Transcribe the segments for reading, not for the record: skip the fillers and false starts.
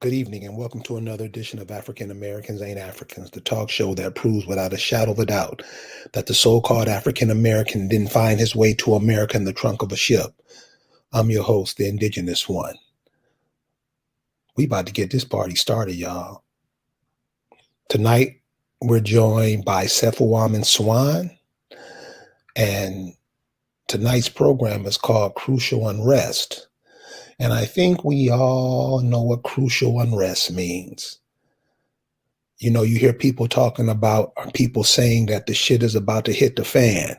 Good evening, and welcome to another edition of African Americans Ain't Africans, the talk show that proves without a shadow of a doubt that the so called African American didn't find his way to America in the trunk of a ship. I'm your host, the indigenous one. We about to get this party started, y'all. Tonight, we're joined by Sefuamen Swan, and tonight's program is called Crucial Unrest. And I think we all know what crucial unrest means. You know, you hear people talking about, or people saying that the shit is about to hit the fan.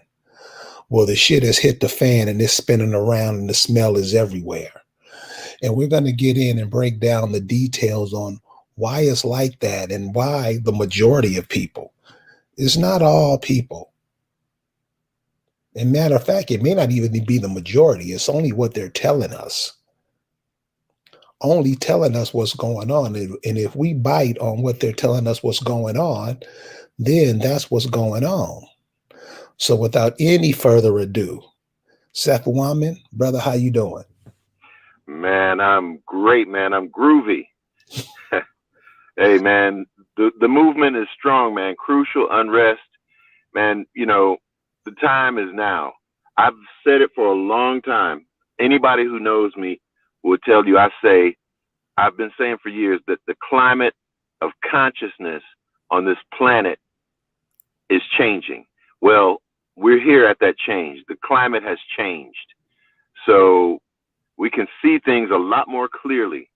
Well, the shit has hit the fan and it's spinning around and the smell is everywhere. And we're going to get in and break down the details on why it's like that and why the majority of people, it's not all people. And matter of fact, it may not even be the majority. It's only what they're telling us. Only telling us what's going on. And if we bite on what they're telling us what's going on, then that's what's going on. So without any further ado, Sefuamen, brother, how you doing? Man, I'm great, man. I'm groovy. Hey, man, the movement is strong, man. Crucial unrest, man. You know, the time is now. I've said it for a long time. Anybody who knows me will tell you I've been saying for years that the climate of consciousness on this planet is changing. Well, we're here at that change. The climate has changed. So we can see things a lot more clearly.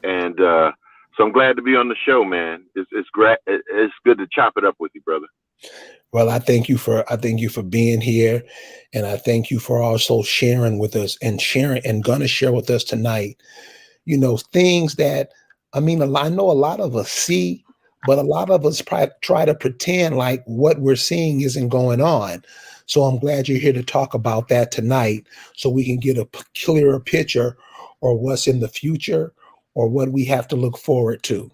And so I'm glad to be on the show, man. It's great. It's good to chop it up with you, brother. Well, I thank you for being here, and I thank you for also sharing with us and gonna share with us tonight. You know, things that I know a lot of us see, but a lot of us try to pretend like what we're seeing isn't going on. So I'm glad you're here to talk about that tonight, so we can get a clearer picture or what's in the future or what we have to look forward to.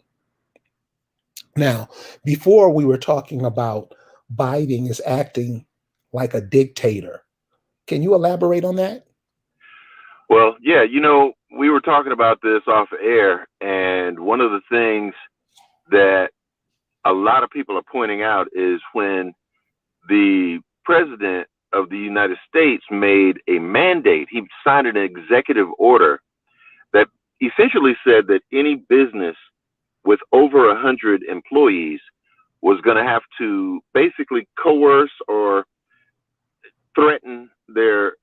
Now, before we were talking about Biden is acting like a dictator. Can you elaborate on that? Well, yeah, you know, we were talking about this off air, and one of the things that a lot of people are pointing out is when the president of the United States made a mandate, he signed an executive order that essentially said that any business with over 100 employees was going to have to basically coerce or threaten their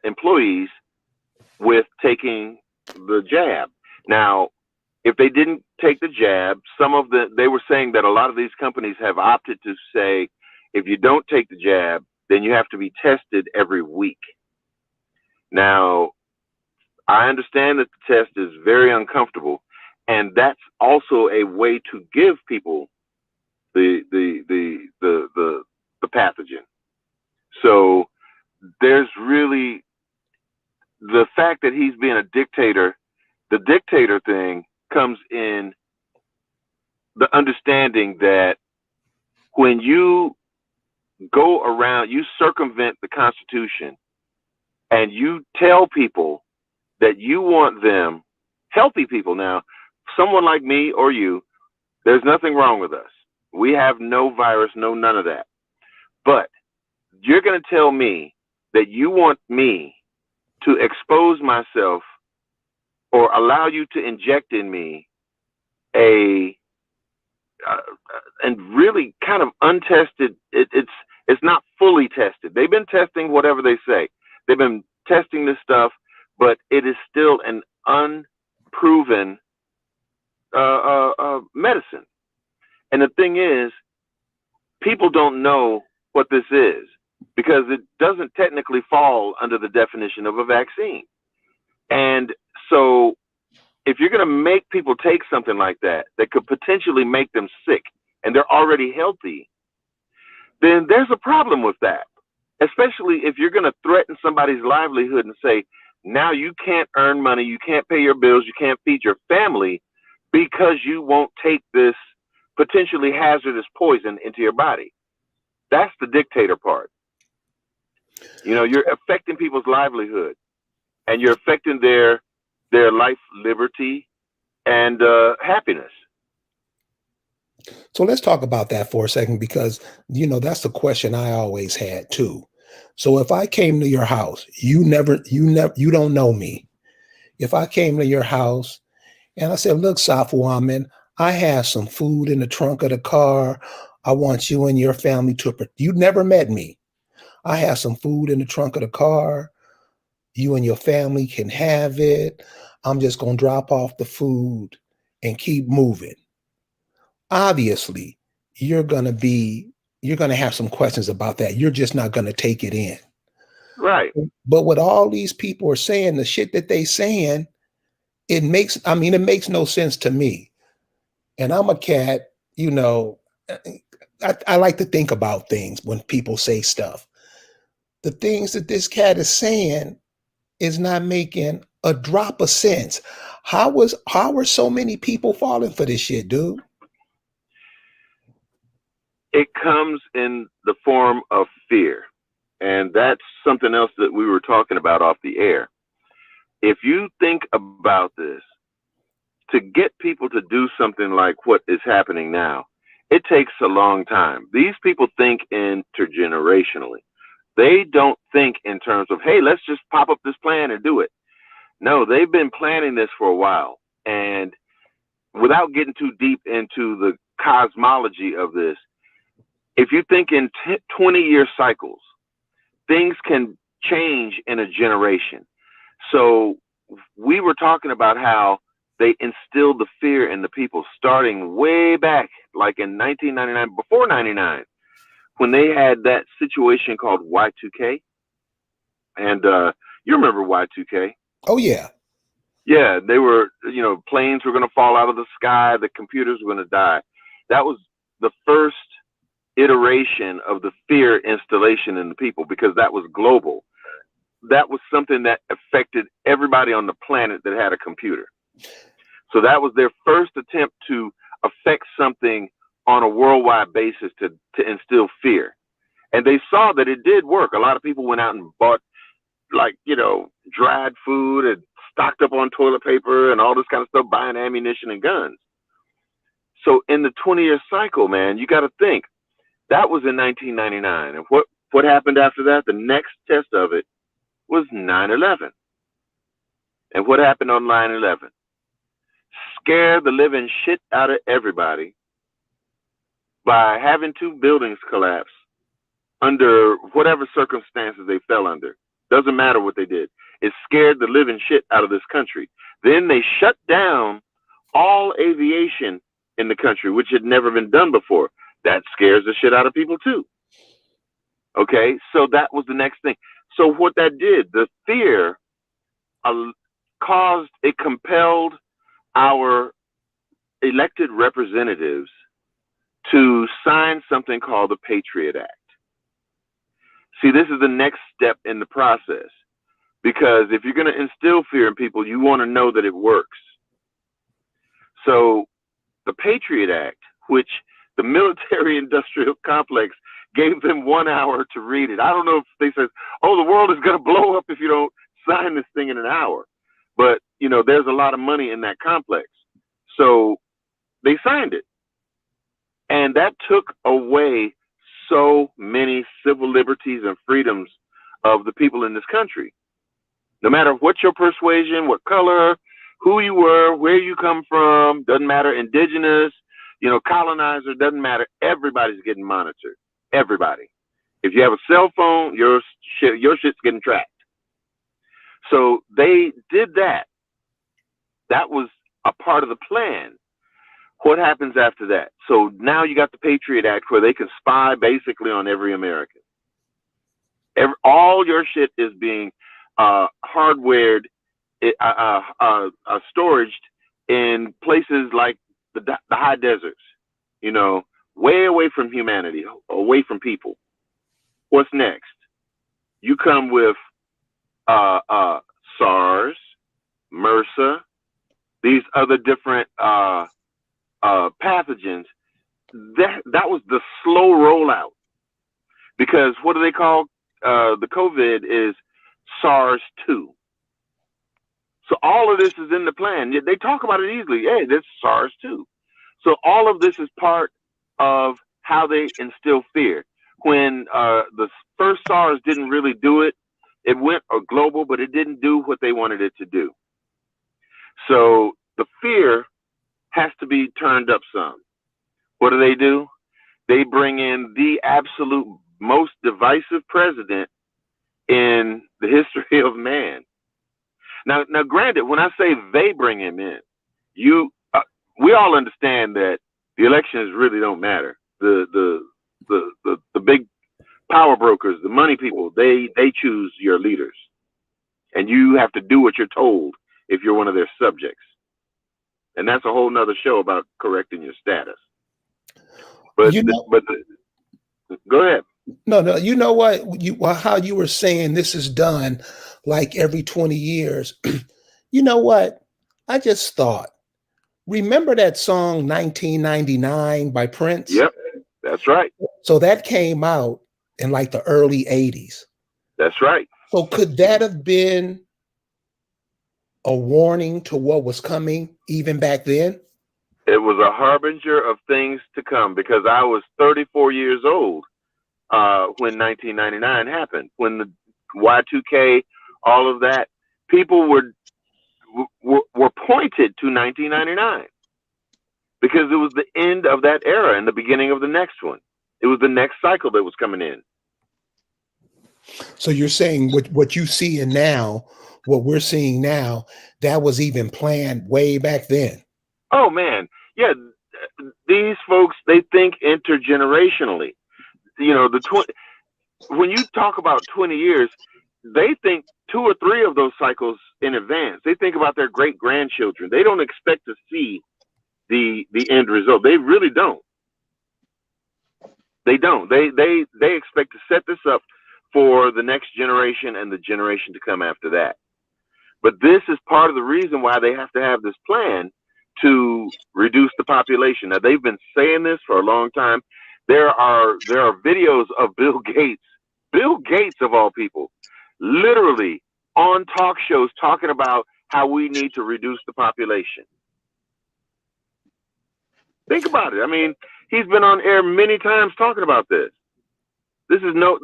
employees with taking the jab. Now, if they didn't take the jab, they were saying that a lot of these companies have opted to say, if you don't take the jab, then you have to be tested every week. Now, I understand that the test is very uncomfortable, and that's also a way to give people the pathogen. So there's really the fact that he's being a dictator. The dictator thing comes in the understanding that when you go around, you circumvent the Constitution and you tell people that you want them, healthy people. Now, someone like me or you, there's nothing wrong with us. We have no virus, no none of that. But you're going to tell me that you want me to expose myself or allow you to inject in me and really kind of untested. It's not fully tested. They've been testing whatever they say. They've been testing this stuff, but it is still an unproven medicine. And the thing is, people don't know what this is because it doesn't technically fall under the definition of a vaccine. And so if you're going to make people take something like that could potentially make them sick and they're already healthy, then there's a problem with that, especially if you're going to threaten somebody's livelihood and say, now you can't earn money, you can't pay your bills, you can't feed your family because you won't take this potentially hazardous poison into your body. That's the dictator part. You know, you're affecting people's livelihood and you're affecting their life, liberty, and happiness. So let's talk about that for a second, because that's the question I always had too. So if I came to your house, you don't know me. If I came to your house and I said, "Look, Sefuamen, I have some food in the trunk of the car. I want you and your family to." You never met me. I have some food in the trunk of the car. You and your family can have it. I'm just gonna drop off the food and keep moving. Obviously, you're gonna be you're gonna have some questions about that. You're just not gonna take it in. Right. But what all these people are saying, the shit that they saying, it makes no sense to me. And I'm a cat, you know, I like to think about things when people say stuff. The things that this cat is saying is not making a drop of sense. How are so many people falling for this shit, dude? It comes in the form of fear. And that's something else that we were talking about off the air. If you think about this, to get people to do something like what is happening now, it takes a long time. These people think intergenerationally. They don't think in terms of, hey, let's just pop up this plan and do it. No, they've been planning this for a while. And without getting too deep into the cosmology of this, if you think in 20-year cycles, things can change in a generation. So we were talking about how they instilled the fear in the people starting way back, like in 1999, before 99, when they had that situation called Y2K. And you remember Y2K? Oh yeah. Yeah, they were, planes were going to fall out of the sky, the computers were going to die. That was the first iteration of the fear installation in the people, because that was global. That was something that affected everybody on the planet that had a computer. So that was their first attempt to affect something on a worldwide basis to instill fear. And they saw that it did work. A lot of people went out and bought, like, dried food and stocked up on toilet paper and all this kind of stuff, buying ammunition and guns. So in the 20-year cycle, man, you got to think, that was in 1999. And what happened after that? The next test of it was 9/11. And what happened on 9/11? Scare the living shit out of everybody by having 2 buildings collapse under whatever circumstances they fell under. Doesn't matter what they did. It scared the living shit out of this country. Then they shut down all aviation in the country, which had never been done before. That scares the shit out of people too. Okay, so that was the next thing. So what that did, the fear compelled our elected representatives to sign something called the Patriot Act. See, this is the next step in the process, because if you're going to instill fear in people, you want to know that it works. So the Patriot Act, which the military-industrial complex gave them 1 hour to read it. I don't know if they said, oh, the world is going to blow up if you don't sign this thing in an hour. But, there's a lot of money in that complex. So they signed it. And that took away so many civil liberties and freedoms of the people in this country. No matter what your persuasion, what color, who you were, where you come from, doesn't matter, indigenous, colonizer, doesn't matter. Everybody's getting monitored. Everybody. If you have a cell phone, your shit's getting tracked. So they did that. That was a part of the plan. What happens after that? So now you got the Patriot Act, where they can spy basically on every American. All your shit is being hardwired, storaged in places like the high deserts, way away from humanity, away from people. What's next? You come with SARS, MRSA, these other different pathogens. That was the slow rollout, because what do they call the COVID is SARS-2. So all of this is in the plan. They talk about it easily. Hey, this is SARS too. So all of this is part of how they instill fear. When the first SARS didn't really do it, it went global, but it didn't do what they wanted it to do. So the fear has to be turned up some. What do? They bring in the absolute most divisive president in the history of man. Now, granted, when I say they bring him in, we all understand that the elections really don't matter. The big power brokers, the money people, they choose your leaders, and you have to do what you're told if you're one of their subjects. And that's a whole nother show about correcting your status. But go ahead. No, you know what? How you were saying this is done like every 20 years. You know what? I just thought, remember that song 1999 by Prince? Yep, that's right. So that came out in like the early 80s. That's right. So could that have been a warning to what was coming even back then? It was a harbinger of things to come, because I was 34 years old when 1999 happened, when the Y2K, all of that, people were pointed to 1999 because it was the end of that era and the beginning of the next one. It was the next cycle that was coming in. So you're saying what you see in now, what we're seeing now, that was even planned way back then. Oh man, yeah. These folks, they think intergenerationally. You know, when you talk about 20 years, they think 2 or 3 of those cycles in advance. They think about their great grandchildren. They don't expect to see the end result. They really don't. They don't. They expect to set this up for the next generation and the generation to come after that. But this is part of the reason why they have to have this plan to reduce the population. Now, they've been saying this for a long time. There are videos of Bill Gates of all people, literally on talk shows talking about how we need to reduce the population. Think about it. I mean, he's been on air many times talking about this. This is not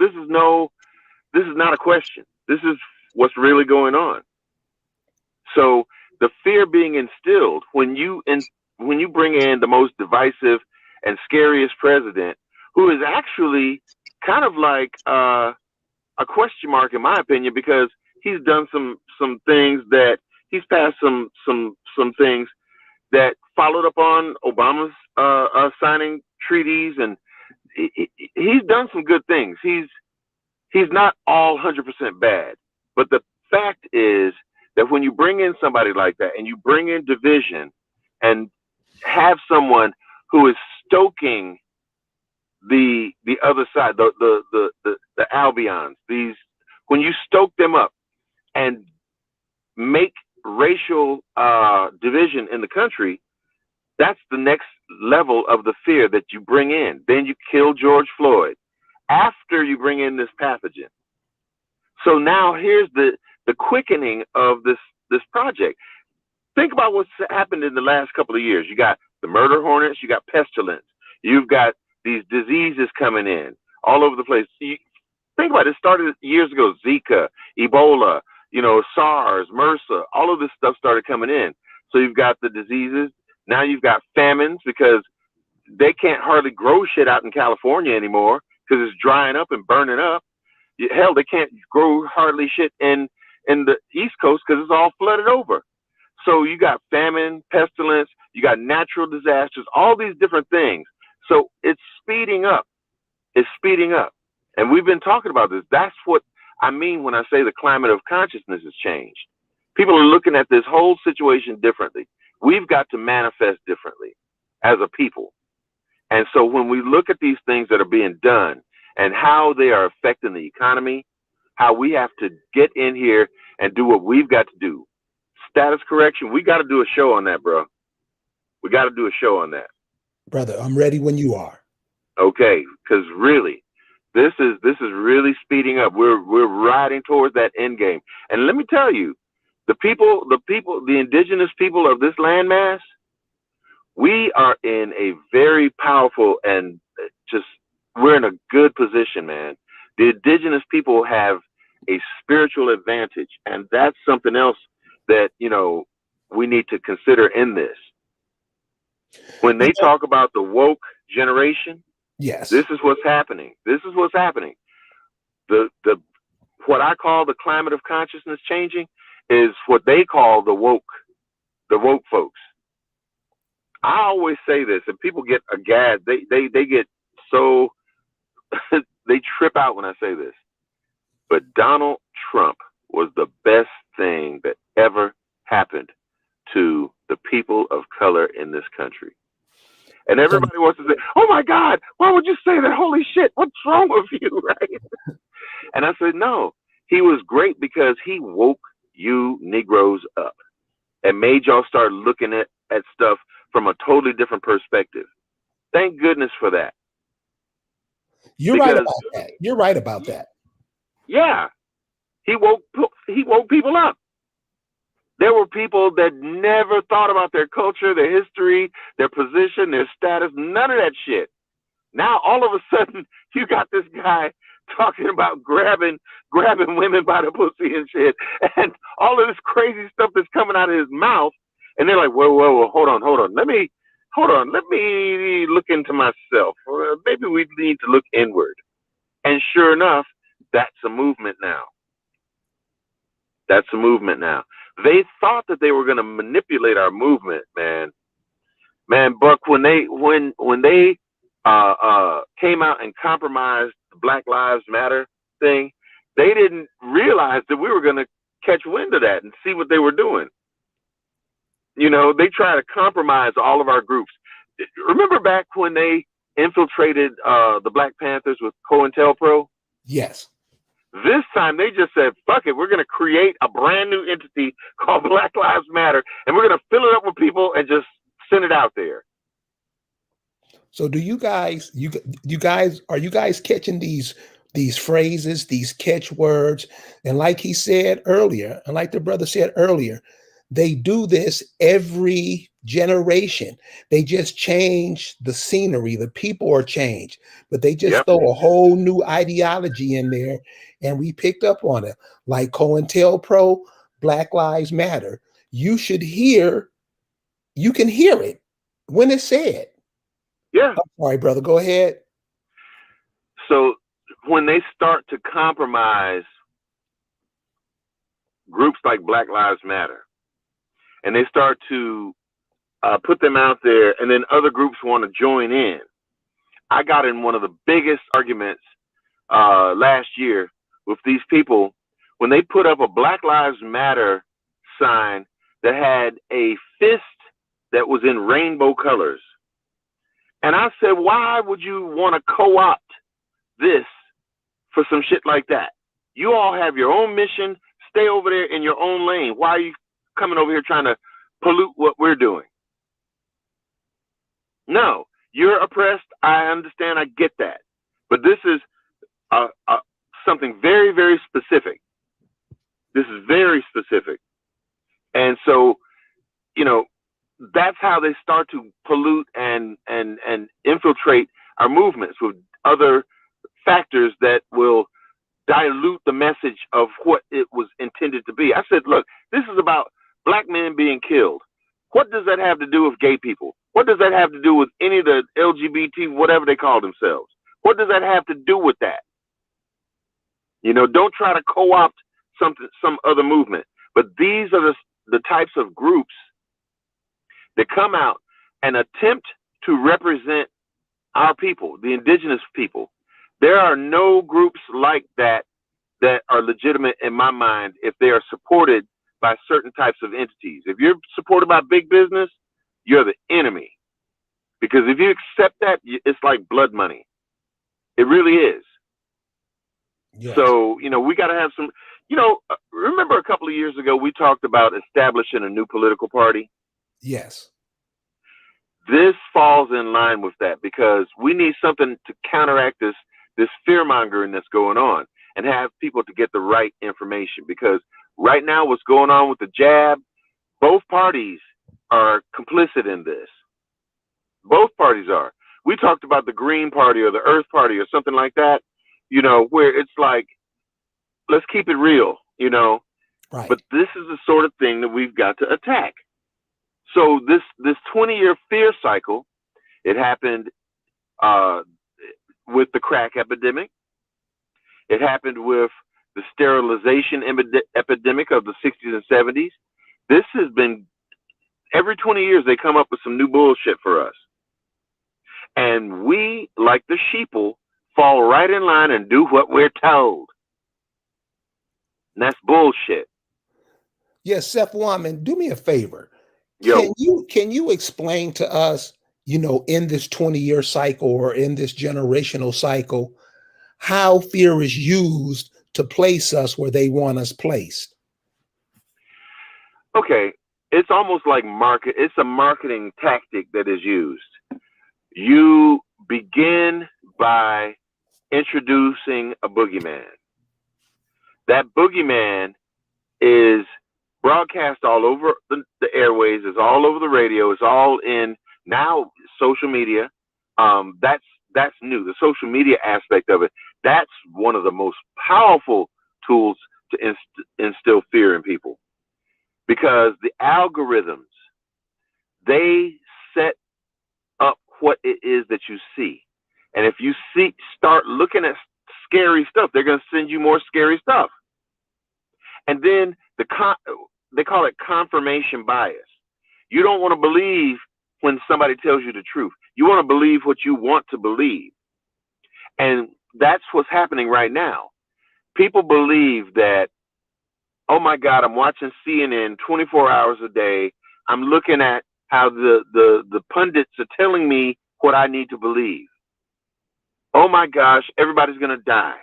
a question. This is what's really going on. So the fear being instilled when you bring in the most divisive and scariest president, who is actually kind of like a question mark in my opinion, because he's done some things that he's passed some things that followed up on Obama's signing treaties, and he's done some good things. He's not all 100% bad, but the fact is that when you bring in somebody like that and you bring in division and have someone who is stoking the other side, the Albions, when you stoke them up and make racial division in the country, that's the next level of the fear that you bring in. Then you kill George Floyd after you bring in this pathogen. So now here's the quickening of this project. Think about what's happened in the last couple of years. You got the murder hornets, you got pestilence, you've got these diseases coming in all over the place. Think about it. It started years ago, Zika, Ebola, SARS, MRSA, all of this stuff started coming in. So you've got the diseases. Now you've got famines because they can't hardly grow shit out in California anymore because it's drying up and burning up. Hell, they can't grow hardly shit in the East Coast because it's all flooded over. So you got famine, pestilence, you got natural disasters, all these different things. So it's speeding up. It's speeding up. And we've been talking about this. That's what I mean when I say the climate of consciousness has changed. People are looking at this whole situation differently. We've got to manifest differently as a people. And so when we look at these things that are being done and how they are affecting the economy, how we have to get in here and do what we've got to do. Status correction, we got to do a show on that, bro. We got to do a show on that. Brother, I'm ready when you are. Okay, because really, this is really speeding up. We're riding towards that end game. And let me tell you, the indigenous people of this landmass, we are in a very powerful and just, we're in a good position, man. The indigenous people have a spiritual advantage, and that's something else that, we need to consider in this. When they talk about the woke generation, yes, this is what's happening. This is what's happening. The what I call the climate of consciousness changing is what they call the woke folks. I always say this, and people get aghast. They get so they trip out when I say this. But Donald Trump was the best thing that ever happened to the people of color in this country. And everybody wants to say, "Oh my God, why would you say that? Holy shit, what's wrong with you?" Right? And I said, no, he was great because he woke you Negroes up and made y'all start looking at stuff from a totally different perspective. Thank goodness for that. You're right about that. You're right about that. Yeah, he woke people up. There were people that never thought about their culture, their history, their position, their status, none of that shit. Now all of a sudden you got this guy talking about grabbing women by the pussy and shit, and all of this crazy stuff that's coming out of his mouth, and they're like, whoa, hold on, let me look into myself. Maybe we need to look inward. And sure enough, that's a movement now. They thought that they were going to manipulate our movement, man. Buck, when they came out and compromised the Black Lives Matter thing, they didn't realize that we were going to catch wind of that and see what they were doing. They try to compromise all of our groups. Remember back when they infiltrated the Black Panthers with COINTELPRO? Yes. This time they just said, fuck it, we're going to create a brand new entity called Black Lives Matter, and we're going to fill it up with people and just send it out there. So do you guys, are you guys catching these phrases, these catchwords? And like he said earlier, and like the brother said earlier, they do this every generation. They just change the scenery. The people are changed, but they just throw a whole new ideology in there. And we picked up on it, like COINTELPRO, Black Lives Matter. You can hear it when it's said. Yeah. I'm sorry, brother. Go ahead. So when they start to compromise groups like Black Lives Matter, and they start to put them out there, and then other groups want to join in. I got in one of the biggest arguments last year with these people when they put up a Black Lives Matter sign that had a fist that was in rainbow colors. And I said, why would you want to co-opt this for some shit like that? You all have your own mission. Stay over there in your own lane. Why are you coming over here trying to pollute what we're doing? No, you're oppressed. I understand. I get that. But this is something very, very specific. This is very specific. And so, that's how they start to pollute and infiltrate our movements with other factors that will dilute the message of what it was intended to be. I said, look, this is about Black men being killed. What does that have to do with gay people? What does that have to do with any of the LGBT, whatever they call themselves? What does that have to do with that? Don't try to co-opt some other movement. But these are the types of groups that come out and attempt to represent our people, the indigenous people. There are no groups like that are legitimate in my mind if they are supported by certain types of entities. If you're supported by big business, you're the enemy. Because if you accept that, it's like blood money. It really is. Yes. So, we got to have some, remember a couple of years ago, we talked about establishing a new political party? Yes. This falls in line with that because we need something to counteract this fear mongering that's going on and have people to get the right information, because right now, what's going on with the jab, both parties are complicit in this. Both parties are. We talked about the Green Party or the Earth Party or something like that, where it's like, let's keep it real, Right. but this is the sort of thing that we've got to attack. So this 20-year fear cycle, it happened with the crack epidemic. It happened with the sterilization epidemic of the 60s and 70s. This has been, every 20 years, they come up with some new bullshit for us. And we, like the sheeple, fall right in line and do what we're told. And that's bullshit. Yes, Sefuamen, do me a favor. Yo. Can you explain to us, in this 20-year cycle or in this generational cycle, how fear is used to place us where they want us placed? Okay, it's almost like it's a marketing tactic that is used. You begin by introducing a boogeyman. That boogeyman is broadcast all over the airways, is all over the radio, is all in now social media. That's new. The social media aspect of it, that's one of the most powerful tools to instill fear in people, because the algorithms, they set up what it is that you see. And if you start looking at scary stuff, they're going to send you more scary stuff. And then they call it confirmation bias. You don't want to believe when somebody tells you the truth. You want to believe what you want to believe. And that's what's happening right now. People believe that, oh my God, I'm watching CNN 24 hours a day. I'm looking at how the pundits are telling me what I need to believe. Oh my gosh, everybody's going to die.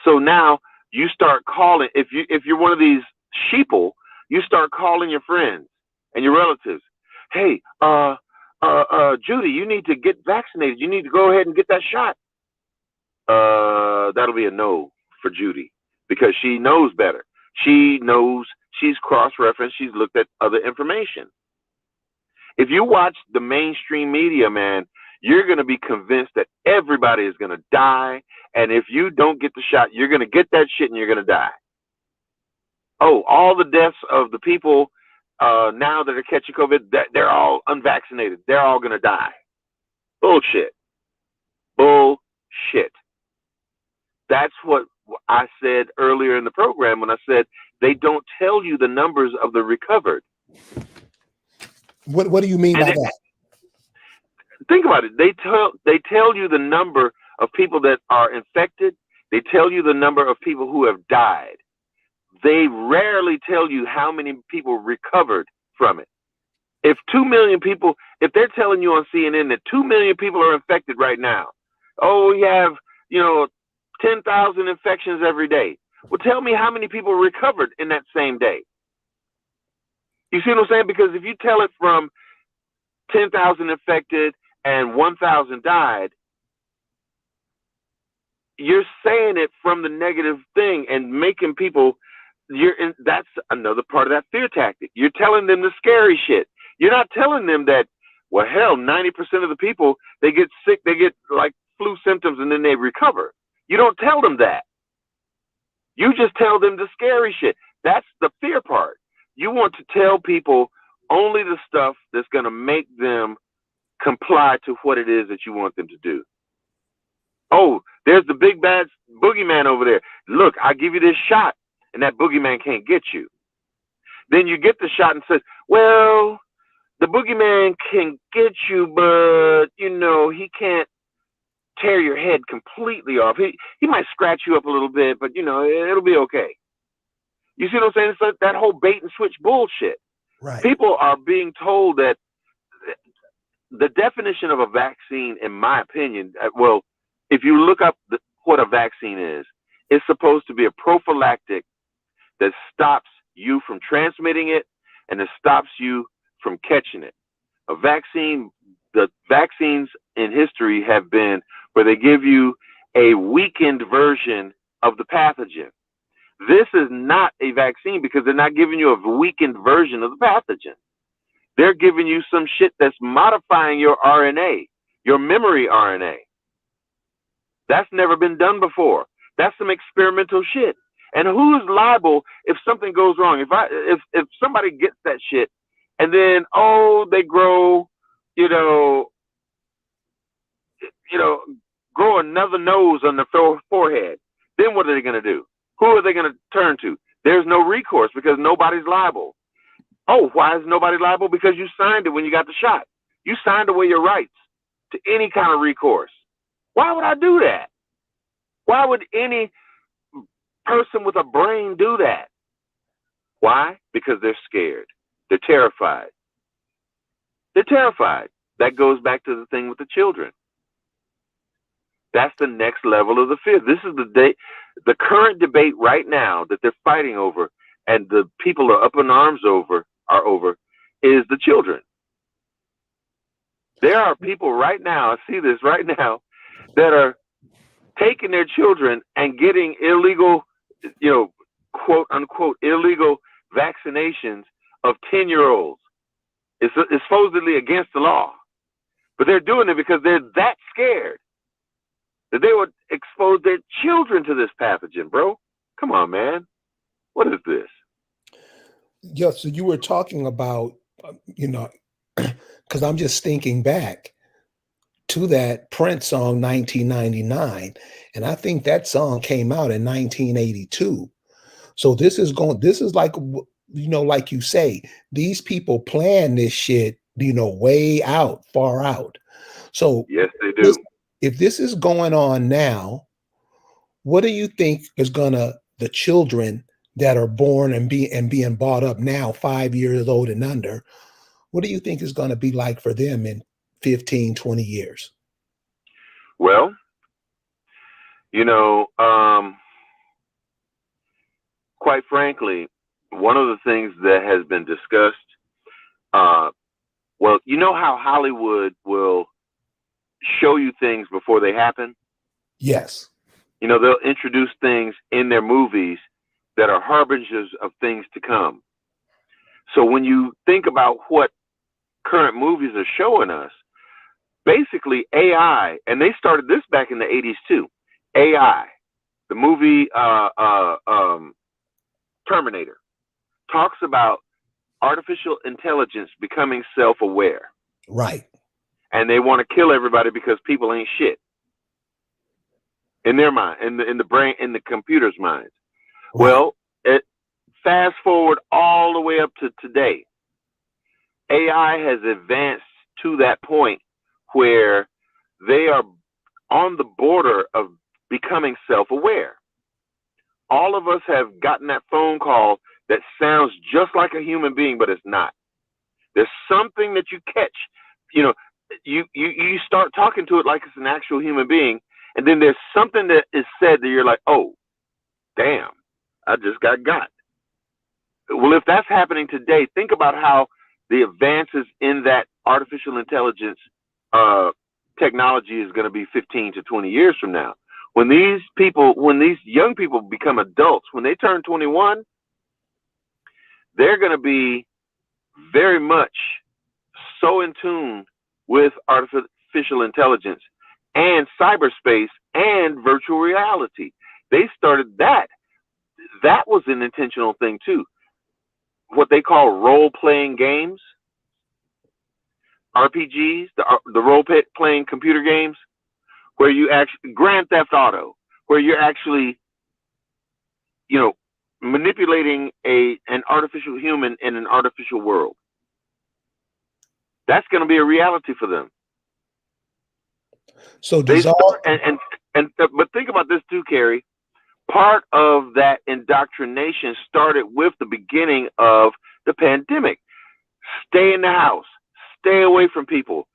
So now you start calling, if you're one of these sheeple, you start calling your friends and your relatives. Hey, Judy, you need to get vaccinated. You need to go ahead and get that shot. That'll be a no for Judy, because she knows better. She knows, she's cross-referenced, she's looked at other information. If you watch the mainstream media, man, you're going to be convinced that everybody is going to die. And if you don't get the shot, you're going to get that shit and you're going to die. Oh, all the deaths of the people now that are catching COVID, they're all unvaccinated. They're all going to die. Bullshit. Bullshit. That's what I said earlier in the program when I said they don't tell you the numbers of the recovered. What do you mean by that? Think about it. They tell you the number of people that are infected. They tell you the number of people who have died. They rarely tell you how many people recovered from it. If 2 million people, if they're telling you on CNN that 2 million people are infected right now, oh, we have, 10,000 infections every day. Well, tell me how many people recovered in that same day. You see what I'm saying? Because if you tell it from 10,000 infected and 1,000 died, you're saying it from the negative thing and making people, that's another part of that fear tactic. You're telling them the scary shit. You're not telling them that, well, hell, 90% of the people, they get sick, they get like flu symptoms and then they recover. You don't tell them that. You just tell them the scary shit. That's the fear part. You want to tell people only the stuff that's going to make them comply to what it is that you want them to do. Oh, there's the big bad boogeyman over there. Look, I give you this shot and that boogeyman can't get you. Then you get the shot and says, well, the boogeyman can get you, but, he can't tear your head completely off. He might scratch you up a little bit, but, it'll be okay. You see what I'm saying? It's like that whole bait and switch bullshit. Right. People are being told that the definition of a vaccine, in my opinion, well, if you look up what a vaccine is, it's supposed to be a prophylactic that stops you from transmitting it and it stops you from catching it. A vaccine, the vaccines in history have been where they give you a weakened version of the pathogen. This is not a vaccine because they're not giving you a weakened version of the pathogen. They're giving you some shit that's modifying your RNA, your memory RNA. That's never been done before. That's some experimental shit. And who's liable if something goes wrong? If somebody gets that shit and then they grow, you know, grow another nose on their forehead, then what are they going to do? Who are they going to turn to? There's no recourse because nobody's liable. Oh, why is nobody liable? Because you signed it when you got the shot. You signed away your rights to any kind of recourse. Why would I do that? Why would any person with a brain do that? Why? Because they're scared. They're terrified. They're terrified. That goes back to the thing with the children. That's the next level of the fear. This is the current debate right now that they're fighting over, and the people are up in arms over, is the children. There are people right now, I see this right now, that are taking their children and getting illegal, quote unquote, illegal vaccinations of 10-year-olds. It's supposedly against the law, but they're doing it because they're that scared that they would expose their children to this pathogen, bro. Come on, man. What is this? Yeah, so you were talking about, because I'm just thinking back to that Prince song 1999, and I think that song came out in 1982. So this is like, like you say, these people plan this shit, way out, far out. So yes, they do. If this is going on now, what do you think is the children that are born and being brought up now, 5 years old and under, what do you think is going to be like for them in 15, 20 years? Well, quite frankly, one of the things that has been discussed, you know how Hollywood will show you things before they happen? Yes. They'll introduce things in their movies that are harbingers of things to come. So when you think about what current movies are showing us, basically AI, and they started this back in the 80s too, AI, the movie Terminator, talks about artificial intelligence becoming self-aware. Right. And they want to kill everybody because people ain't shit. In their mind, in the brain, in the computer's minds. Right. Well, fast forward all the way up to today. AI has advanced to that point where they are on the border of becoming self-aware. All of us have gotten that phone call that sounds just like a human being, but it's not. There's something that you catch. You start talking to it like it's an actual human being, and then there's something that is said that you're like, oh, damn, I just got. Well, if that's happening today, think about how the advances in that artificial intelligence technology is going to be 15 to 20 years from now. When these young people become adults, when they turn 21, they're going to be very much so in tune with artificial intelligence and cyberspace and virtual reality. They started that. That was an intentional thing too. What they call role-playing games, RPGs, the role-playing computer games, where you actually, Grand Theft Auto, where you're actually, manipulating an artificial human in an artificial world. That's going to be a reality for them. So but think about this too, Kerry. Part of that indoctrination started with the beginning of the pandemic. Stay in the house, stay away from people,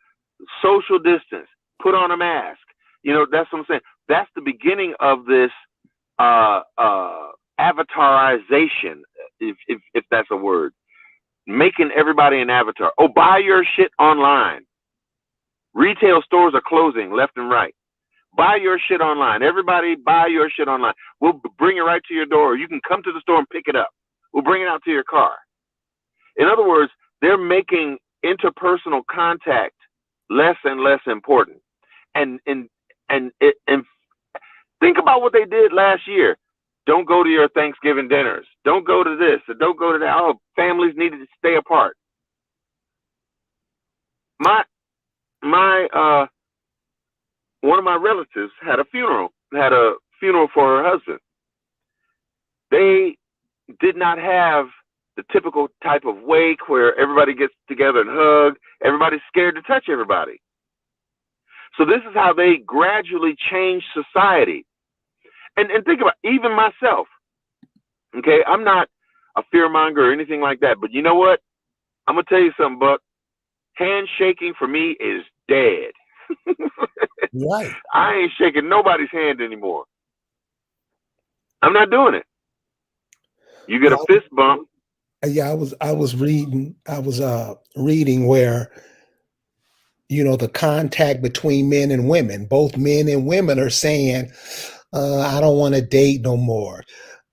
social distance, put on a mask. That's what I'm saying. That's the beginning of this avatarization, if that's a word. Making everybody an avatar. Oh, buy your shit online. Retail stores are closing left and right. Buy your shit online. Everybody buy your shit online. We'll bring it right to your door. You can come to the store and pick it up. We'll bring it out to your car. In other words, they're making interpersonal contact less and less important. And think about what they did last year. Don't go to your Thanksgiving dinners. Don't go to this. Or don't go to that. Oh, families needed to stay apart. My one of my relatives had a funeral for her husband. They did not have the typical type of wake where everybody gets together and hug. Everybody's scared to touch everybody. So this is how they gradually change society. And think about it, even myself. Okay, I'm not a fearmonger or anything like that, but you know what? I'm gonna tell you something, Buck. Handshaking for me is dead. Right. I ain't shaking nobody's hand anymore. I'm not doing it. You get a fist bump. Yeah, I was reading where, you know, the contact between men and women, both men and women are saying, I don't want to date no more.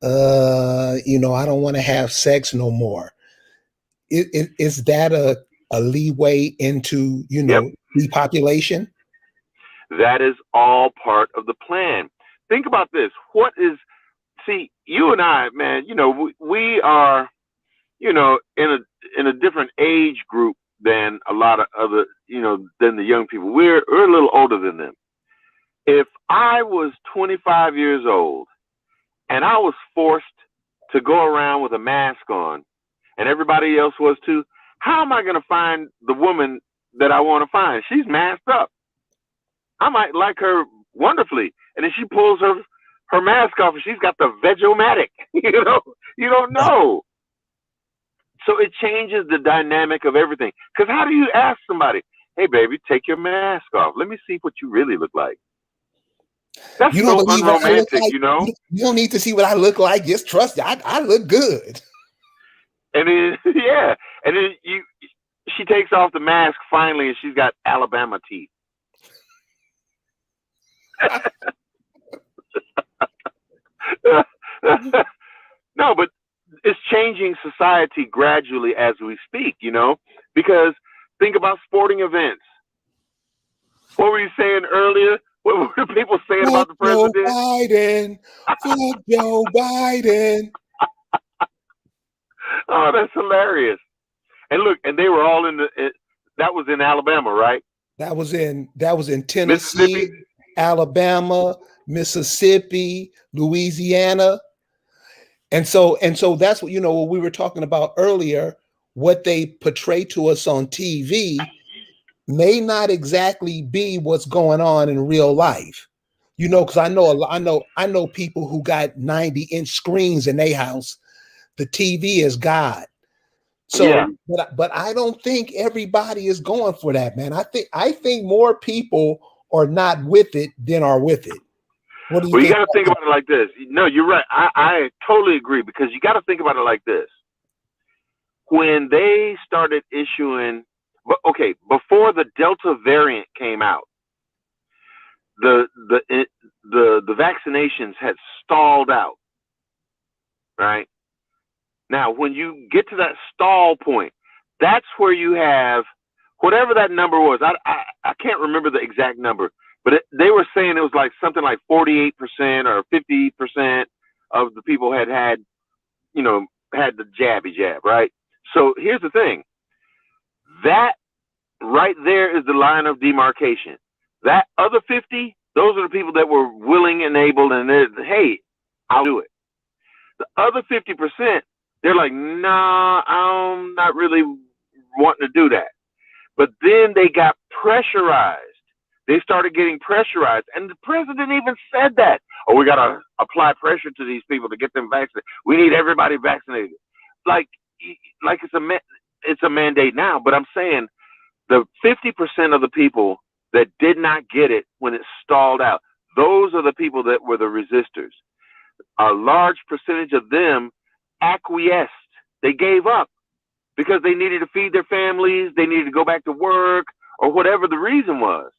You know, I don't want to have sex no more. Is that a leeway into, you know, Yep. depopulation? That is all part of the plan. Think about this. See, you and I, man, you know, we are, you know, in a different age group than a lot of other, you know, than the young people. We're a little older than them. If I was 25 years old and I was forced to go around with a mask on and everybody else was too, how am I going to find the woman that I want to find? She's masked up. I might like her wonderfully. And then she pulls her mask off and she's got the veg-o-matic. You know, you don't know. So it changes the dynamic of everything. Because how do you ask somebody, hey, baby, take your mask off. Let me see what you really look like. That's You don't so believe what I look unromantic, like? you know? You don't need to see what I look like. Just trust me. I look good. And then, yeah. And then she takes off the mask finally and she's got Alabama teeth. No, but it's changing society gradually as we speak, you know, because think about sporting events. What were you saying earlier? What were people saying about the president? Joe Biden. Fuck Joe Biden. Oh, that's hilarious. And look, and they were all that was in Alabama, right? That was in Tennessee, Mississippi, Alabama, Mississippi, Louisiana. And so that's what, you know, what we were talking about earlier, what they portray to us on TV may not exactly be what's going on in real life. You know, because I know people who got 90-inch screens in their house. The TV is God. So, yeah. but I don't think everybody is going for that, man. I think more people are not with it than are with it. What do you Well, you think? got to think about it like this. No, you're right. I totally agree because you got to think about it like this. When they started issuing, okay, before the Delta variant came out, the vaccinations had stalled out, right? Now, when you get to that stall point, that's where you have whatever that number was. I can't remember the exact number, but they were saying it was like something like 48% or 50% of the people had the jab, right? So here's the thing. That right there is the line of demarcation. That other 50, those are the people that were willing and able, and hey, I'll do it. The other 50%, they're like, nah, I'm not really wanting to do that. But then they got pressurized. They started getting pressurized. And the president even said that. Oh, we got to apply pressure to these people to get them vaccinated. We need everybody vaccinated. Like it's a mandate now. But I'm saying the 50% of the people that did not get it when it stalled out, those are the people that were the resistors. A large percentage of them acquiesced. They gave up because they needed to feed their families. They needed to go back to work or whatever the reason was.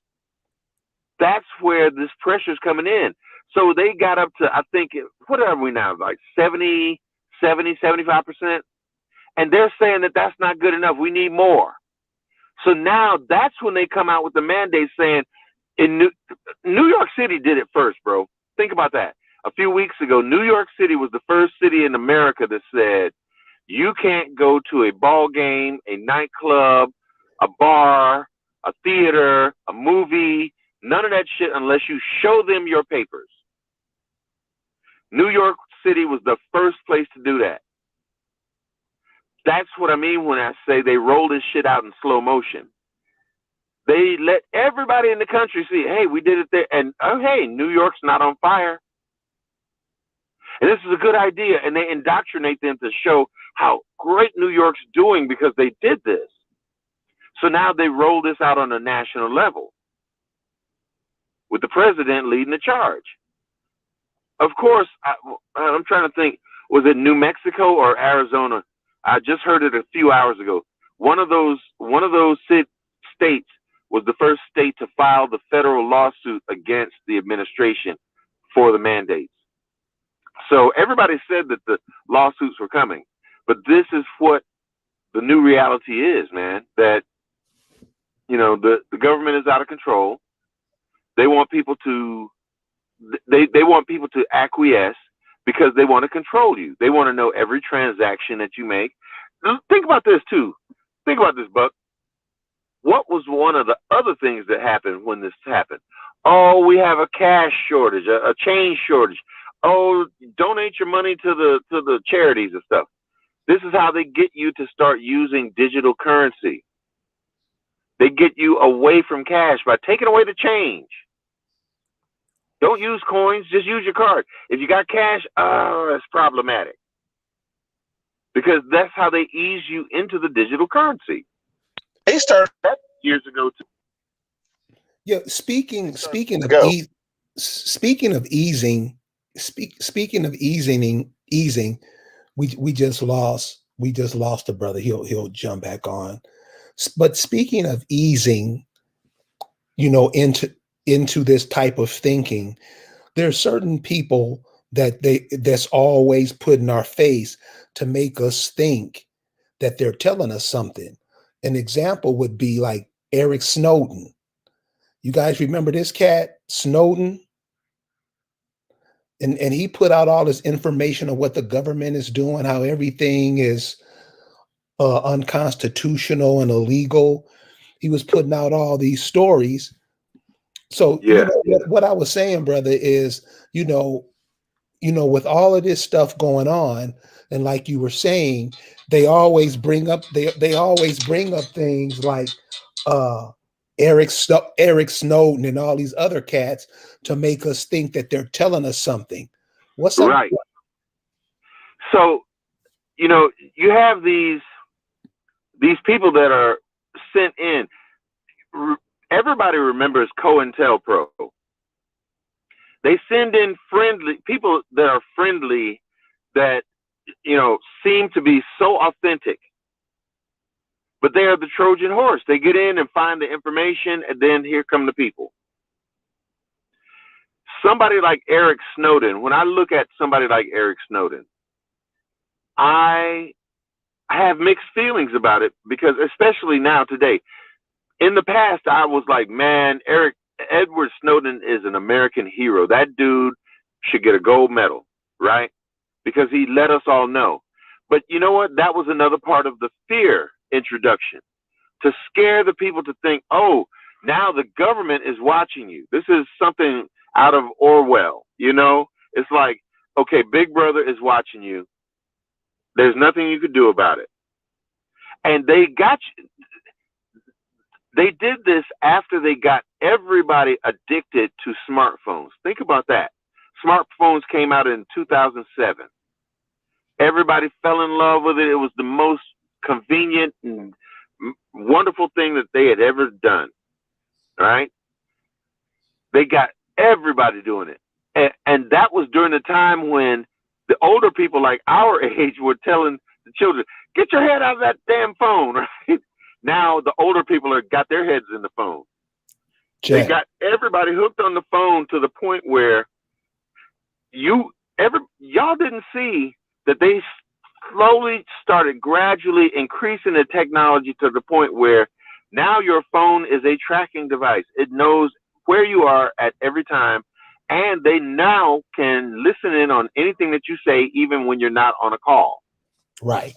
That's where this pressure is coming in. So they got up to, I think, what are we now, like 75%? And they're saying that that's not good enough. We need more. So now that's when they come out with the mandate saying, New York City did it first, bro. Think about that. A few weeks ago, New York City was the first city in America that said, you can't go to a ball game, a nightclub, a bar, a theater, a movie, none of that shit unless you show them your papers. New York City was the first place to do that. That's what I mean when I say they roll this shit out in slow motion. They let everybody in the country see, hey, we did it there. And, oh, hey, New York's not on fire. And this is a good idea. And they indoctrinate them to show how great New York's doing because they did this. So now they roll this out on a national level with the president leading the charge. Of course, I'm trying to think, was it New Mexico or Arizona? I just heard it a few hours ago. One of those states was the first state to file the federal lawsuit against the administration for the mandates. So everybody said that the lawsuits were coming, but this is what the new reality is, man, that, you know, the government is out of control. They want people to, they want people to acquiesce because they want to control you. They want to know every transaction that you make. Think about this too. Think about this, Buck. What was one of the other things that happened when this happened? Oh, we have a cash shortage, a change shortage. Oh, donate your money to the charities and stuff. This is how they get you to start using digital currency. They get you away from cash by taking away the change. Don't use coins, just use your card. If you got cash, that's problematic. Because that's how they ease you into the digital currency. They started that years ago too. Yeah, speaking of easing, we just lost a brother. He'll jump back on. But speaking of easing, you know, into this type of thinking, there are certain people that's always put in our face to make us think that they're telling us something. An example would be like Eric Snowden. You guys remember this cat, Snowden? And he put out all this information of what the government is doing, how everything is unconstitutional and illegal. He was putting out all these stories. So, yeah. You know, what I was saying, brother, is, you know, with all of this stuff going on, and like you were saying, they always bring up things like Eric Snowden and all these other cats to make us think that they're telling us something. What's up? Right. So, you know, you have these people that are sent in. Everybody remembers COINTELPRO. They send in people that are friendly, that, you know, seem to be so authentic. But they are the Trojan horse. They get in and find the information, and then here come the people. Somebody like Eric Snowden, when I look at somebody like Eric Snowden, I have mixed feelings about it, because especially now today. In the past, I was like, man, Edward Snowden is an American hero. That dude should get a gold medal, right? Because he let us all know. But you know what? That was another part of the fear introduction, to scare the people to think, oh, now the government is watching you. This is something out of Orwell, you know? It's like, okay, Big Brother is watching you. There's nothing you could do about it. And they got you. They did this after they got everybody addicted to smartphones. Think about that. Smartphones came out in 2007. Everybody fell in love with it. It was the most convenient and wonderful thing that they had ever done. Right? They got everybody doing it. And that was during the time when the older people like our age were telling the children, get your head out of that damn phone, right? Now the older people got their heads in the phone. They Jet. got everybody hooked on the phone to the point where y'all didn't see that they slowly started gradually increasing the technology to the point where now your phone is a tracking device. It knows where you are at every time, and they now can listen in on anything that you say, even when you're not on a call. Right.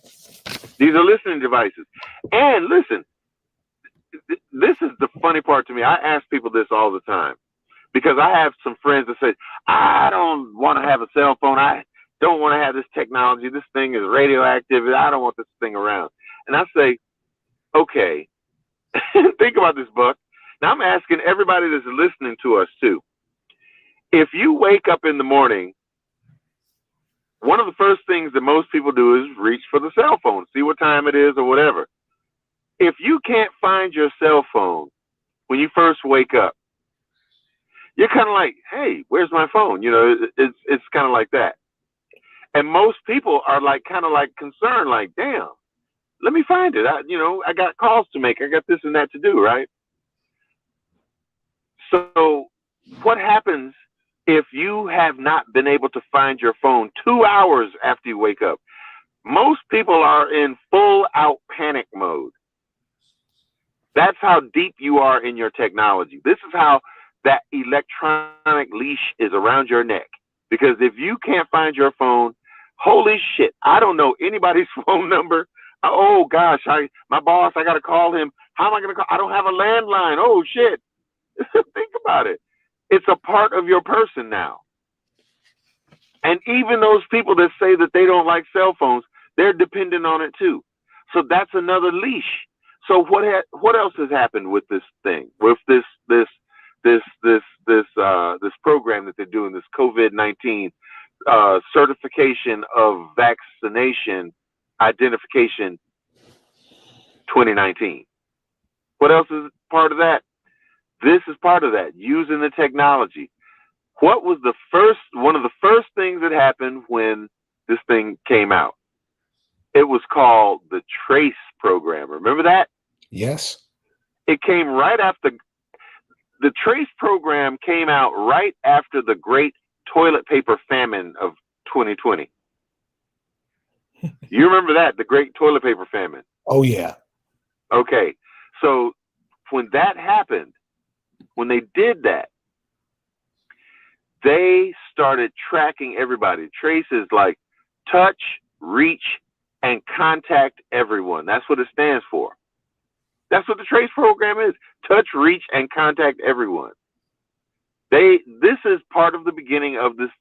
These are listening devices. And listen, this is the funny part to me. I ask people this all the time because I have some friends that say, I don't want to have a cell phone. I don't want to have this technology. This thing is radioactive. I don't want this thing around. And I say, okay, think about this, Buck. Now I'm asking everybody that's listening to us too. If you wake up in the morning, one of the first things that most people do is reach for the cell phone, see what time it is or whatever. If you can't find your cell phone when you first wake up, you're kind of like, hey, where's my phone? You know, it's kind of like that. And most people are like kind of like concerned, like, damn, let me find it. I got calls to make. I got this and that to do, right? So what happens if you have not been able to find your phone 2 hours after you wake up? Most people are in full out panic mode. That's how deep you are in your technology. This is how that electronic leash is around your neck. Because if you can't find your phone, holy shit, I don't know anybody's phone number. Oh gosh, my boss, I got to call him. How am I going to call? I don't have a landline. Oh shit. Think about it. It's a part of your person now. And even those people that say that they don't like cell phones, they're dependent on it too. So that's another leash. So what else has happened with this thing? With this program that they're doing, this COVID-19 certification of vaccination identification 2019. What else is part of that? This is part of that, using the technology. What was one of the first things that happened when this thing came out? It was called the TRACE program. Remember that? Yes. It came right after. The TRACE program came out right after the great toilet paper famine of 2020. You remember that, the great toilet paper famine? Oh, yeah. Okay. So when that happened, when they did that, they started tracking everybody. TRACE is like touch, reach, and contact everyone. That's what it stands for. That's what the TRACE program is. Touch, reach, and contact everyone. This is part of the beginning of this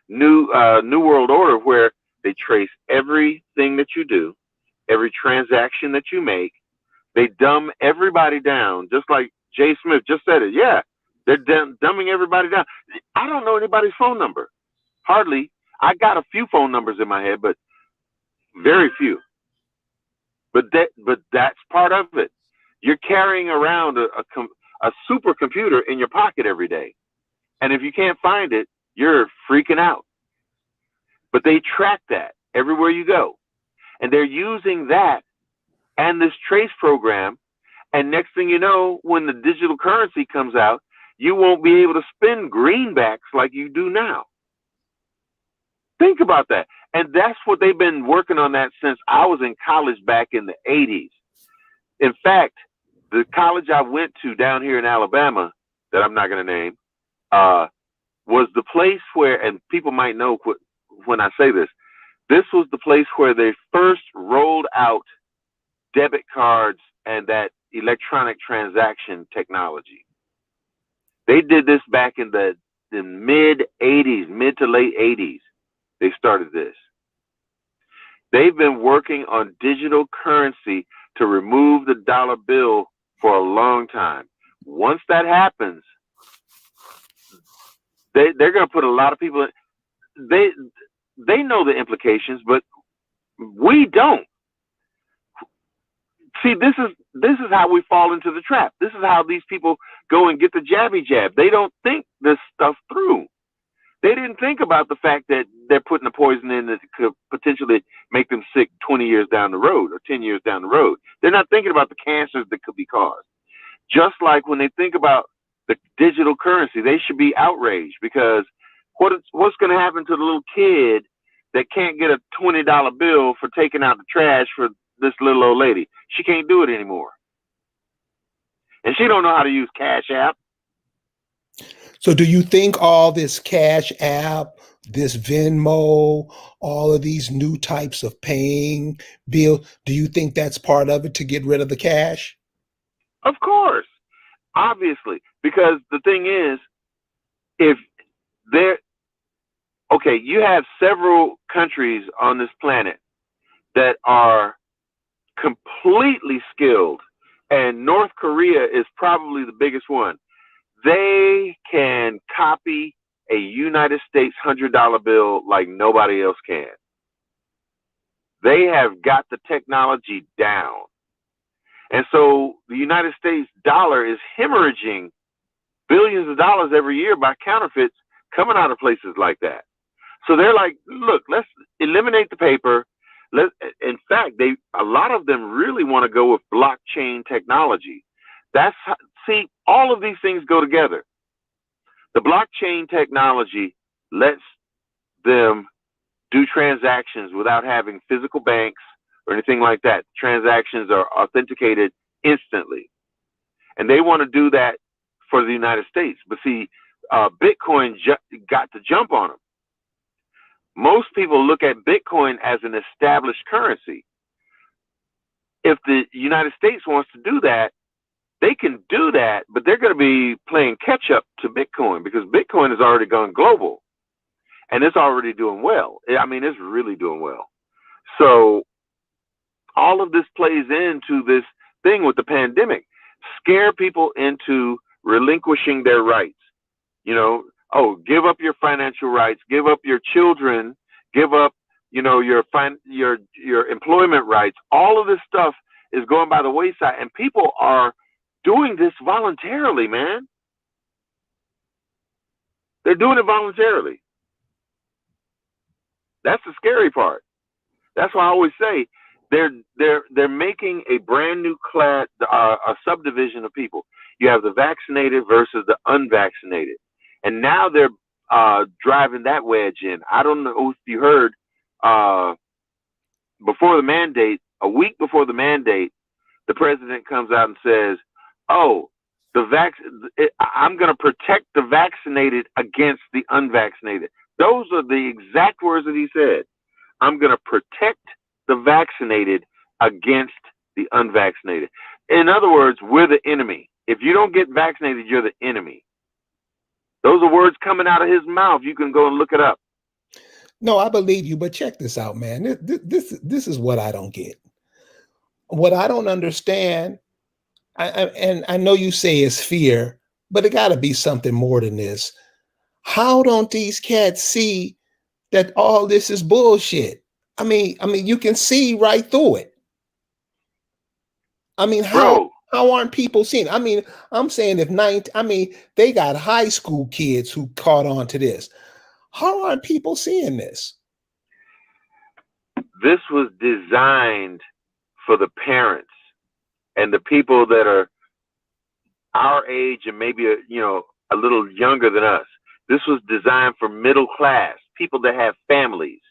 new world order where they trace everything that you do, every transaction that you make. They dumb everybody down, just like Jay Smith just said it. Yeah, they're dumbing everybody down. I don't know anybody's phone number. Hardly. I got a few phone numbers in my head, but very few. But that's part of it. You're carrying around a supercomputer in your pocket every day. And if you can't find it, you're freaking out. But they track that everywhere you go. And they're using that and this TRACE program. And next thing you know, when the digital currency comes out, you won't be able to spend greenbacks like you do now. Think about that. And that's what they've been working on that since I was in college back in the 80s. In fact, the college I went to down here in Alabama, that I'm not going to name, was the place where, and people might know when I say this, this was the place where they first rolled out debit cards and that electronic transaction technology. They did this back in the mid to late 80s. They started this. They've been working on digital currency to remove the dollar bill for a long time. Once that happens, they're going to put a lot of people in. They know the implications, but we don't. See, this is how we fall into the trap. This is how these people go and get the jabby jab. They don't think this stuff through. They didn't think about the fact that they're putting a poison in that could potentially make them sick 20 years down the road or 10 years down the road. They're not thinking about the cancers that could be caused. Just like when they think about the digital currency, they should be outraged because what's going to happen to the little kid that can't get a $20 bill for taking out the trash for this little old lady? She can't do it anymore. And she don't know how to use Cash App. So do you think all this Cash App, this Venmo, all of these new types of paying bill, do you think that's part of it to get rid of the cash? Of course, obviously, because the thing is, if there, okay, you have several countries on this planet that are completely skilled, and North Korea is probably the biggest one. They can copy a United States $100 bill like nobody else can. They have got the technology down. And so the United States dollar is hemorrhaging billions of dollars every year by counterfeits coming out of places like that. So they're like, look, let's eliminate the paper. In fact, a lot of them really want to go with blockchain technology. See, all of these things go together. The blockchain technology lets them do transactions without having physical banks or anything like that. Transactions are authenticated instantly. And they want to do that for the United States. But see, Bitcoin got to jump on them. Most people look at Bitcoin as an established currency. If the United States wants to do that, they can do that, but they're going to be playing catch up to Bitcoin because Bitcoin has already gone global and it's already doing well. I mean, it's really doing well. So all of this plays into this thing with the pandemic, scare people into relinquishing their rights. You know, give up your financial rights, give up your children, give up, your employment rights. All of this stuff is going by the wayside, and people are doing this voluntarily, man. They're doing it voluntarily. That's the scary part. That's why I always say they're making a brand new class, a subdivision of people. You have the vaccinated versus the unvaccinated, and now they're driving that wedge in. I don't know if you heard before the mandate, a week before the mandate, the president comes out and says, "Oh, I'm going to protect the vaccinated against the unvaccinated." Those are the exact words that he said. I'm going to protect the vaccinated against the unvaccinated. In other words, we're the enemy. If you don't get vaccinated, you're the enemy. Those are words coming out of his mouth. You can go and look it up. No, I believe you, but check this out, man. This is what I don't get. What I don't understand, and I know you say it's fear, but it got to be something more than this. How don't these cats see that all this is bullshit? I mean, you can see right through it. I mean, how aren't people seeing? I mean, I'm saying they got high school kids who caught on to this. How aren't people seeing this? This was designed for the parents and the people that are our age and maybe a little younger than us. This was designed for middle class, people that have families.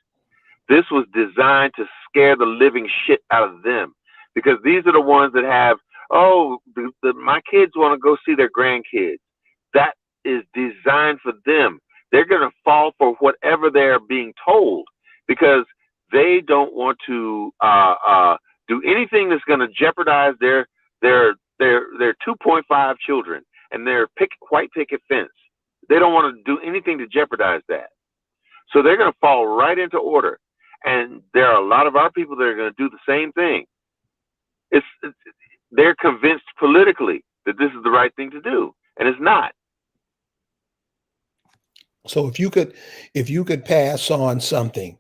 This was designed to scare the living shit out of them because these are the ones that have, my kids want to go see their grandkids. That is designed for them. They're going to fall for whatever they're being told because they don't want to do anything that's going to jeopardize their 2.5 children and their white picket fence. They don't want to do anything to jeopardize that. So they're going to fall right into order. And there are a lot of our people that are going to do the same thing. They're convinced politically that this is the right thing to do, and it's not. So if you could pass on something,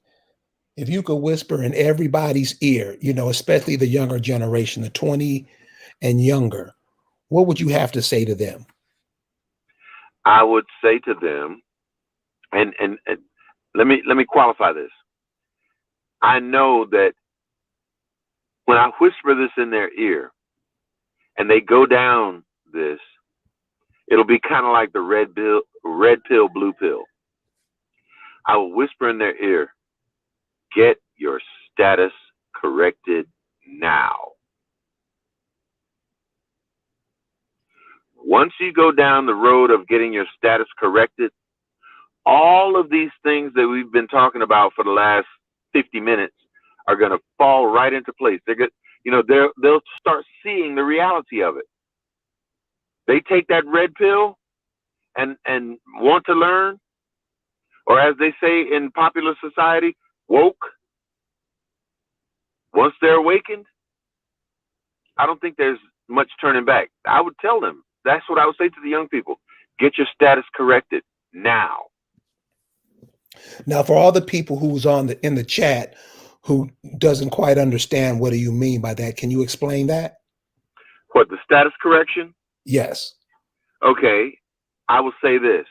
if you could whisper in everybody's ear, especially the younger generation, the 20 and younger, what would you have to say to them? I would say to them, and let me qualify this. I know that when I whisper this in their ear and they go down this, it'll be kind of like the red pill, blue pill. I will whisper in their ear, get your status corrected now. Once you go down the road of getting your status corrected, all of these things that we've been talking about for the last 50 minutes are going to fall right into place. They're good, they'll start seeing the reality of it. They take that red pill and want to learn, or as they say in popular society, woke. Once they're awakened, I don't think there's much turning back. I would tell them, that's what I would say to the young people. Get your status corrected now. Now, for all the people who's in the chat who doesn't quite understand, what do you mean by that? Can you explain that? What, the status correction? Yes. Okay, I will say this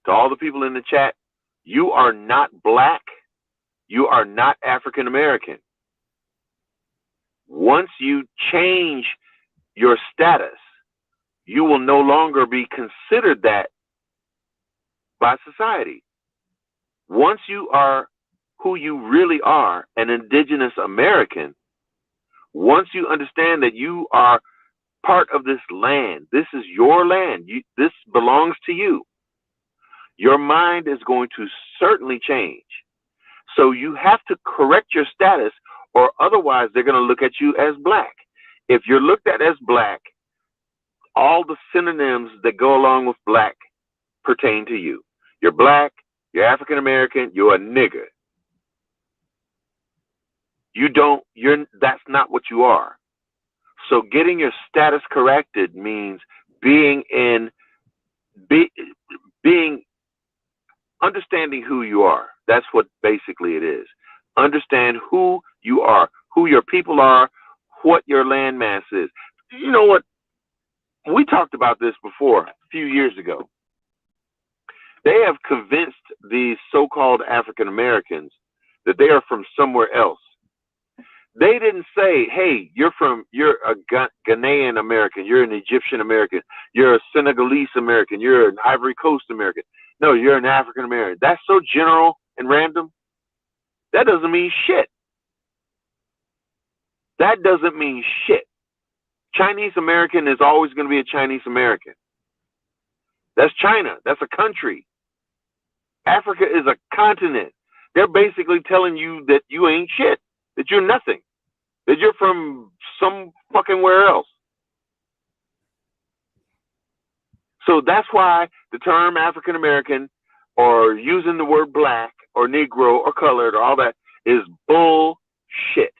to all the people in the chat: you are not black, you are not African American. Once you change your status, you will no longer be considered that by society. Once you are who you really are, an indigenous American, once you understand that you are part of this land, this is your land, this belongs to you, your mind is going to certainly change. So you have to correct your status, or otherwise they're going to look at you as black. If you're looked at as black, all the synonyms that go along with black pertain to you. You're black, you're African American, you're a nigger. That's not what you are. So getting your status corrected means understanding who you are. That's what basically it is. Understand who you are, who your people are, what your landmass is. You know what? We talked about this before, a few years ago. They have convinced these so-called African Americans that they are from somewhere else. They didn't say, hey, you're a Ghanaian American, you're an Egyptian American, you're a Senegalese American, you're an Ivory Coast American. No, you're an African American. That's so general and random. That doesn't mean shit. That doesn't mean shit. Chinese American is always going to be a Chinese American. That's China. That's a country. Africa is a continent. They're basically telling you that you ain't shit, that you're nothing, that you're from some fucking where else. So that's why the term African American, or using the word black or Negro or colored or all that, is bullshit.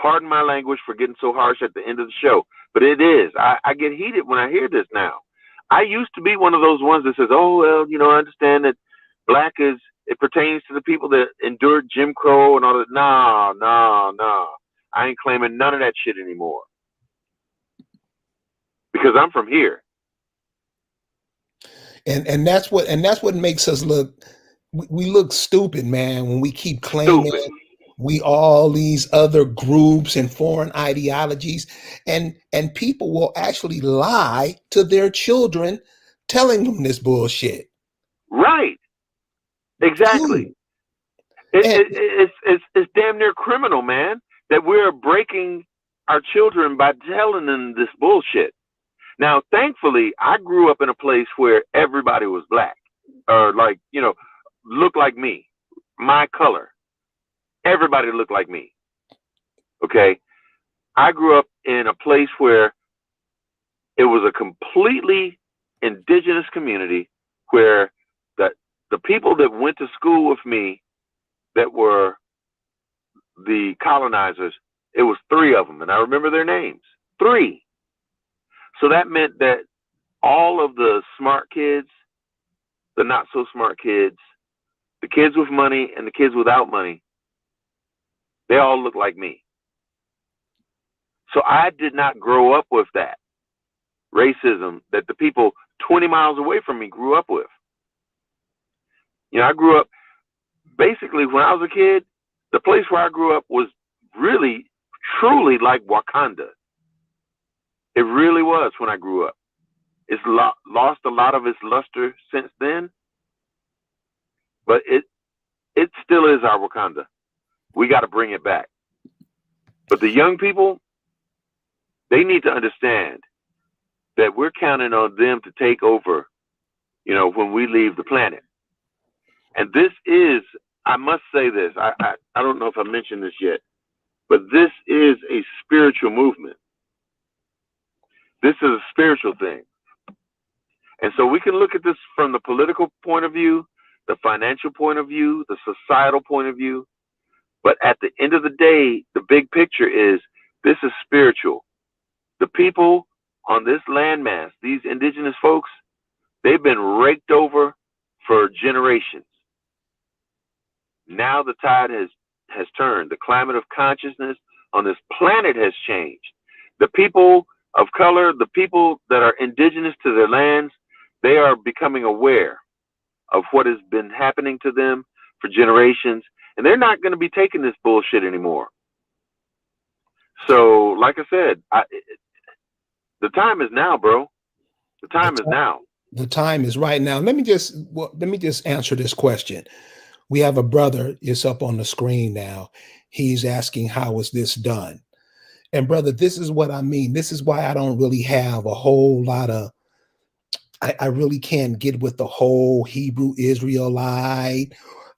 Pardon my language for getting so harsh at the end of the show, but it is. I get heated when I hear this now. I used to be one of those ones that says, oh, well, I understand that black it pertains to the people that endured Jim Crow and all that. No. I ain't claiming none of that shit anymore. Because I'm from here. And that's what makes us we look stupid, man, when we keep claiming we all these other groups and foreign ideologies, and people will actually lie to their children telling them this bullshit. Right. Exactly. It's damn near criminal, man, that we're breaking our children by telling them this bullshit. Now, thankfully, I grew up in a place where everybody was black, or looked like me, my color. Everybody looked like me. Okay. I grew up in a place where it was a completely indigenous community, where the people that went to school with me that were the colonizers, it was 3 of them, and I remember their names. 3. So that meant that all of the smart kids, the not so smart kids, the kids with money and the kids without money, they all look like me. So I did not grow up with that racism that the people 20 miles away from me grew up with. I grew up, basically, when I was a kid, the place where I grew up was really, truly like Wakanda. It really was when I grew up. It's lost a lot of its luster since then, but it still is our Wakanda. We got to bring it back. But the young people, they need to understand that we're counting on them to take over, when we leave the planet. And this is, I must say this, I don't know if I mentioned this yet, but this is a spiritual movement. This is a spiritual thing. And so we can look at this from the political point of view, the financial point of view, the societal point of view. But at the end of the day, the big picture is this is spiritual. The people on this landmass, these indigenous folks, they've been raked over for generations. Now the tide has turned. The climate of consciousness on this planet has changed. The people of color, the people that are indigenous to their lands, they are becoming aware of what has been happening to them for generations, and they're not going to be taking this bullshit anymore. So, like I said, the time is now, bro. The time is now. The time is right now. Let me just answer this question. We have a brother, it's up on the screen now. He's asking, how is this done? And brother, this is what I mean. This is why I don't really have a whole lot of, I really can't get with the whole Hebrew Israelite,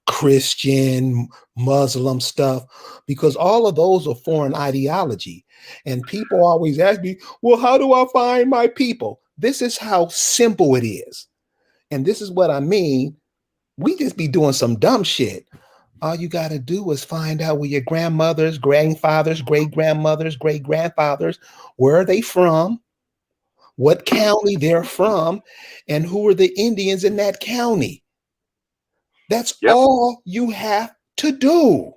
Christian, Muslim stuff, because all of those are foreign ideology. And people always ask me, well, how do I find my people? This is how simple it is. And this is what I mean. We just be doing some dumb shit. All you got to do is find out where your grandmothers, grandfathers, great-grandmothers, great-grandfathers, where are they from, what county they're from, and who are the Indians in that county. That's all you have to do.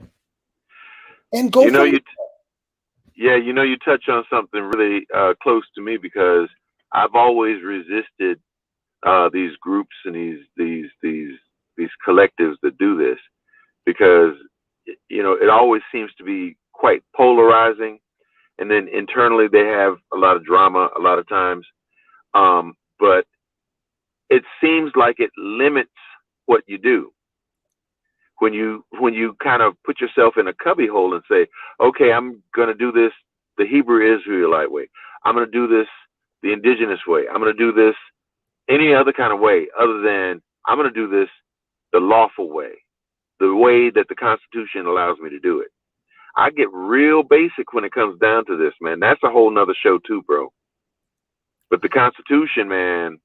And go you touch on something really close to me, because I've always resisted these groups and these collectives that do this, because it always seems to be quite polarizing, and then internally they have a lot of drama a lot of times, but it seems like it limits what you do when you kind of put yourself in a cubby hole and say, okay, I'm going to do this the Hebrew Israelite way, I'm going to do this the indigenous way, I'm going to do this any other kind of way other than I'm going to do this the lawful way, the way that the Constitution allows me to do it. I get real basic when it comes down to this, man. That's a whole nother show too, bro. But the Constitution, man,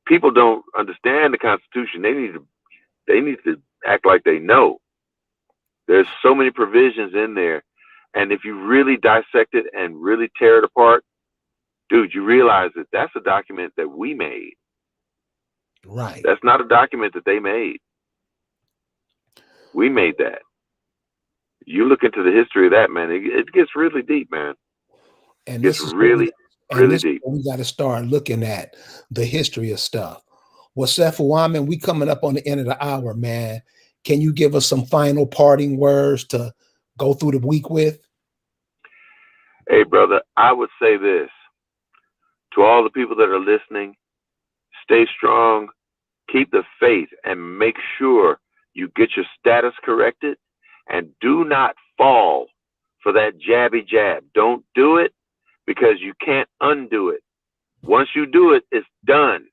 people don't understand the Constitution. They need to act like they know. There's so many provisions in there, and if you really dissect it and really tear it apart, dude, you realize that that's a document that we made. Right. That's not a document that they made. We made that. You look into the history of that, man, it gets really deep, man. And it's really deep. We got to start looking at the history of stuff. Well, Sefuamen, we coming up on the end of the hour, man. Can you give us some final parting words to go through the week with? Hey, brother, I would say this to all the people that are listening: stay strong, keep the faith, and make sure you get your status corrected, and do not fall for that jabby jab. Don't do it, because you can't undo it. Once you do it, it's done.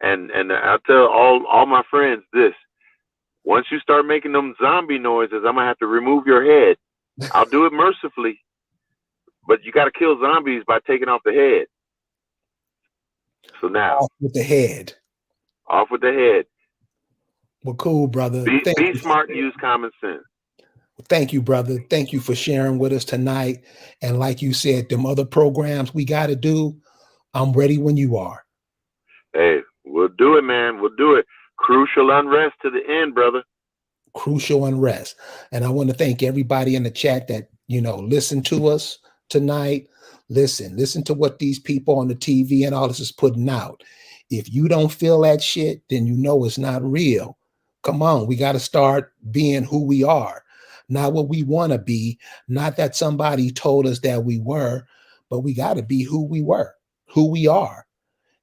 And I'll tell all my friends this: once you start making them zombie noises, I'm gonna have to remove your head. I'll do it mercifully, but you got to kill zombies by taking off the head. So now, off with the head. Off with the head. Well, cool, brother. Be smart and use common sense. Thank you, brother. Thank you for sharing with us tonight. And like you said, them other programs we got to do, I'm ready when you are. Hey, we'll do it, man. We'll do it. Crucial unrest to the end, brother. Crucial unrest. And I want to thank everybody in the chat that, listened to us tonight. Listen to what these people on the TV and all this is putting out. If you don't feel that shit, then it's not real. Come on, we got to start being who we are, not what we want to be, not that somebody told us that we were, but we got to be who we are.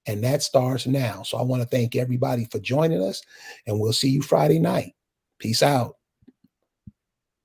And that starts now. So I want to thank everybody for joining us, and we'll see you Friday night. Peace out.